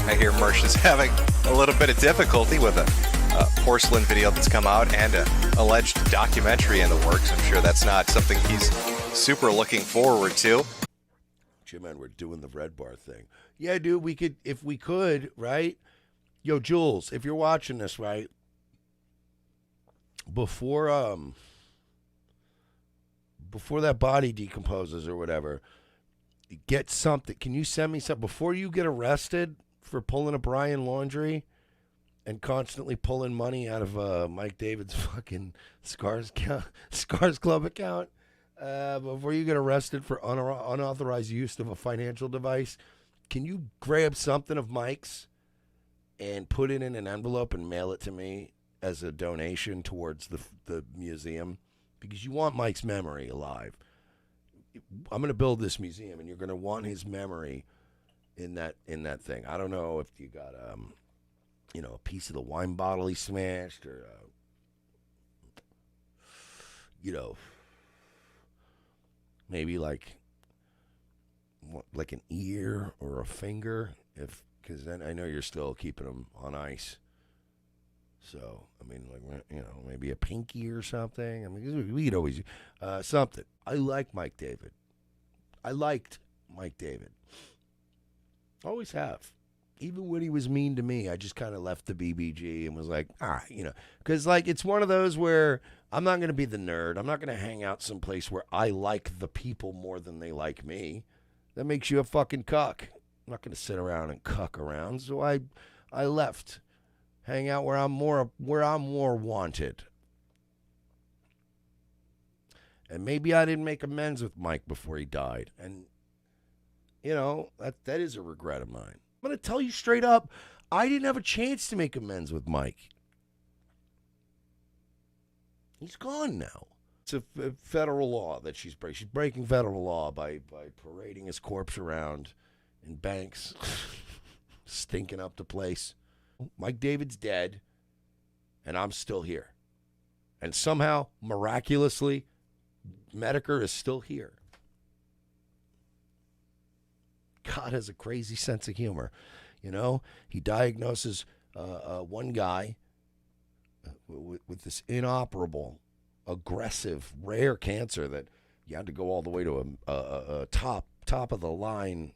I hear Mersh is having a little bit of difficulty with a Porsalin video that's come out and an alleged documentary in the works. I'm sure that's not something he's super looking forward to. Jim and we're doing the Redbar thing. Yeah, dude, we could, if we could, right? Yo, Jules, if you're watching this, right? Before that body decomposes or whatever, get something. Can you send me something before you get arrested for pulling a Brian laundry and constantly pulling money out of Mike David's fucking Scars Club account? Before you get arrested for unauthorized use of a financial device, can you grab something of Mike's and put it in an envelope and mail it to me as a donation towards the museum? Because you want Mike's memory alive. I'm going to build this museum, and you're going to want his memory in that thing. I don't know if you got a piece of the wine bottle he smashed, or maybe like an ear or a finger, because then I know you're still keeping them on ice. So, I mean, maybe a pinky or something. I mean, we could always something. I like Mike David. I liked Mike David. Always have. Even when he was mean to me, I just kind of left the BBG and was like, because it's one of those where I'm not going to be the nerd. I'm not going to hang out someplace where I like the people more than they like me. That makes you a fucking cuck. I'm not going to sit around and cuck around. So I left. Hang out where I'm more wanted. And maybe I didn't make amends with Mike before he died. And that is a regret of mine. I'm going to tell you straight up, I didn't have a chance to make amends with Mike. He's gone now. It's a federal law that she's breaking. She's breaking federal law by parading his corpse around in banks, stinking up the place. Mike David's dead, and I'm still here. And somehow, miraculously, Metokur is still here. God has a crazy sense of humor. He diagnoses one guy with this inoperable, aggressive, rare cancer that you had to go all the way to a top of the line,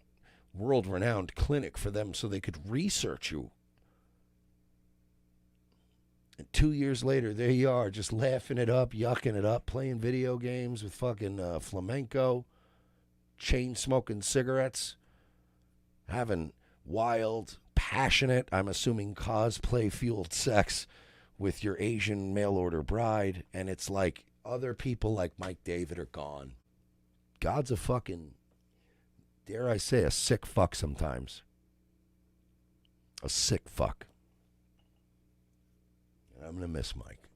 world-renowned clinic for them so they could research you. And 2 years later, there you are, just laughing it up, yucking it up, playing video games with fucking flamenco, chain-smoking cigarettes, having wild, passionate, I'm assuming cosplay-fueled sex with your Asian mail-order bride, and it's like other people like Mike David are gone. God's a fucking, dare I say, a sick fuck sometimes. A sick fuck. I'm going to miss Mike.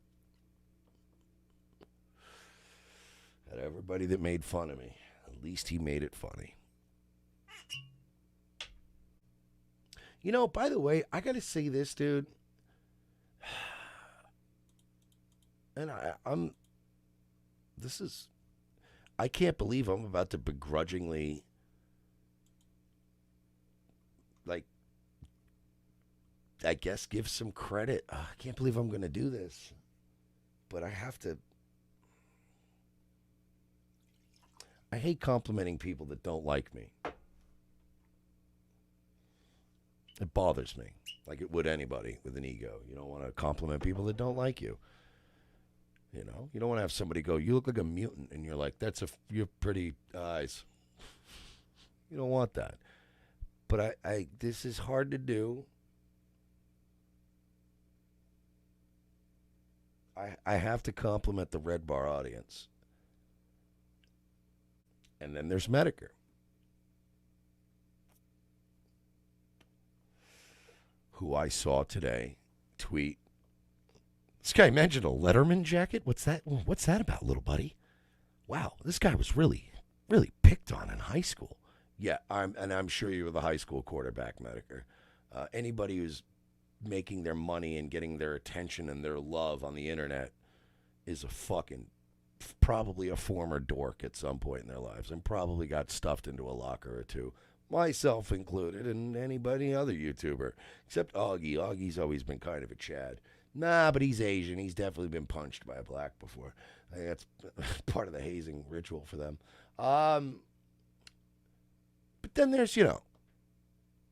And everybody that made fun of me, at least he made it funny. By the way, I got to say this, dude. And I can't believe I'm about to begrudgingly, I guess, give some credit. I can't believe I'm going to do this. But I have to. I hate complimenting people that don't like me. It bothers me, like it would anybody with an ego. You don't want to compliment people that don't like you. You don't want to have somebody go, "You look like a mutant," and you're like, "You're pretty eyes." You don't want that. But this is hard to do. I have to compliment the Redbar audience. And then there's Metokur, who I saw today tweet, "This guy mentioned a Letterman jacket? What's that about, little buddy? Wow, this guy was really, really picked on in high school." Yeah, I'm sure you were the high school quarterback, Metokur. Anybody who's making their money and getting their attention and their love on the internet is probably a former dork at some point in their lives and probably got stuffed into a locker or two myself included, and anybody other YouTuber, except Augie. Augie's always been kind of a Chad. Nah, but he's Asian. He's definitely been punched by a black before. I think that's part of the hazing ritual for them. But then there's,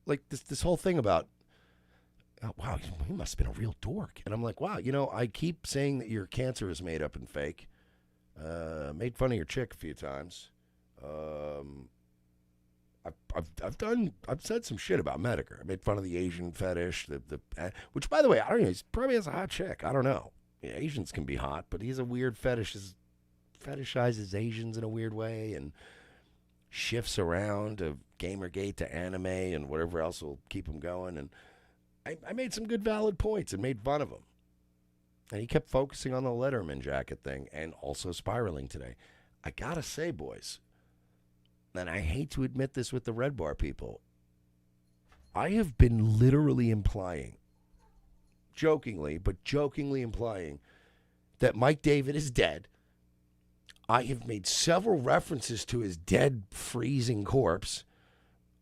like this whole thing about, oh, wow, he must have been a real dork. And I'm like, wow, I keep saying that your cancer is made up and fake. Made fun of your chick a few times. I've said some shit about Metokur. I made fun of the Asian fetish, which, by the way, I don't know. He probably has a hot chick. I don't know. Yeah, Asians can be hot, but he's a weird fetishizes Asians in a weird way and shifts around to Gamergate to anime and whatever else will keep him going. And I made some good valid points and made fun of him. And he kept focusing on the Letterman jacket thing and also spiraling today. I gotta say, boys, and I hate to admit this with the Redbar people, I have been literally implying, jokingly implying, that Mike David is dead. I have made several references to his dead, freezing corpse.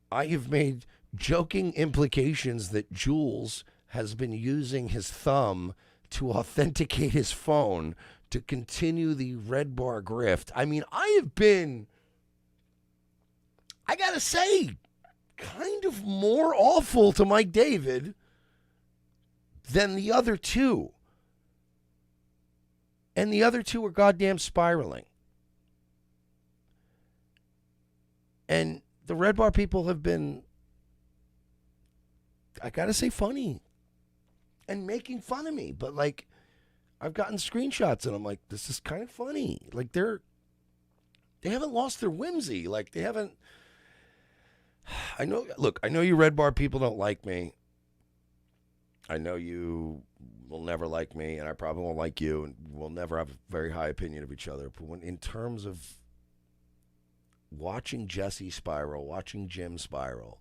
I have made joking implications that Jules has been using his thumb to authenticate his phone to continue the Redbar grift. I mean, I have been, I gotta say, kind of more awful to Mike David than the other two. And the other two are goddamn spiraling. And the Redbar people have been, I gotta say, funny and making fun of me. But, like, I've gotten screenshots and I'm like, this is kind of funny. Like, they haven't lost their whimsy. Like, they haven't. I know you Redbar people don't like me. I know you will never like me, and I probably won't like you, and we'll never have a very high opinion of each other. But in terms of watching Jesse spiral, watching Jim spiral,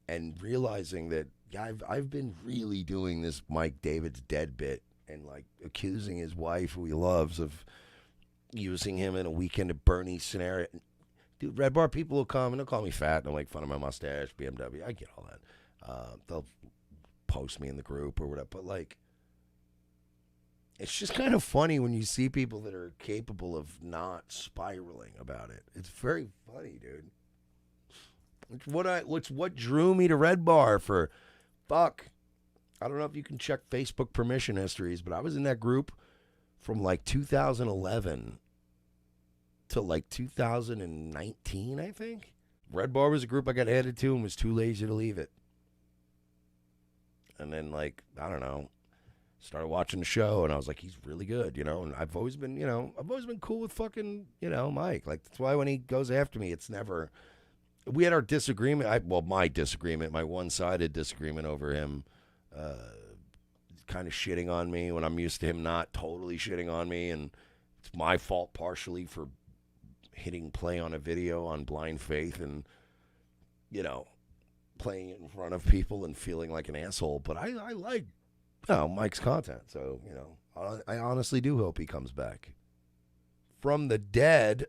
and realizing that I've been really doing this Mike David's dead bit and, like, accusing his wife, who he loves, of using him in a Weekend at Bernie's scenario. Dude, Redbar people will come and they'll call me fat and they'll make fun of my mustache, BMW. I get all that. They'll post me in the group or whatever. But, like, it's just kind of funny when you see people that are capable of not spiraling about it. It's very funny, dude. It's what drew me to Redbar for, fuck. I don't know if you can check Facebook permission histories, but I was in that group from, like, 2011 to, like, 2019, I think. Redbar was a group I got added to and was too lazy to leave it. And then, like, I don't know, started watching the show and I was like, he's really good, and I've always been cool with fucking, Mike. Like, that's why when he goes after me, it's never, we had our disagreement, my one-sided disagreement over him kind of shitting on me when I'm used to him not totally shitting on me, and it's my fault partially for hitting play on a video on blind faith and, playing it in front of people and feeling like an asshole. But I like Mike's content, so, I honestly do hope he comes back from the dead.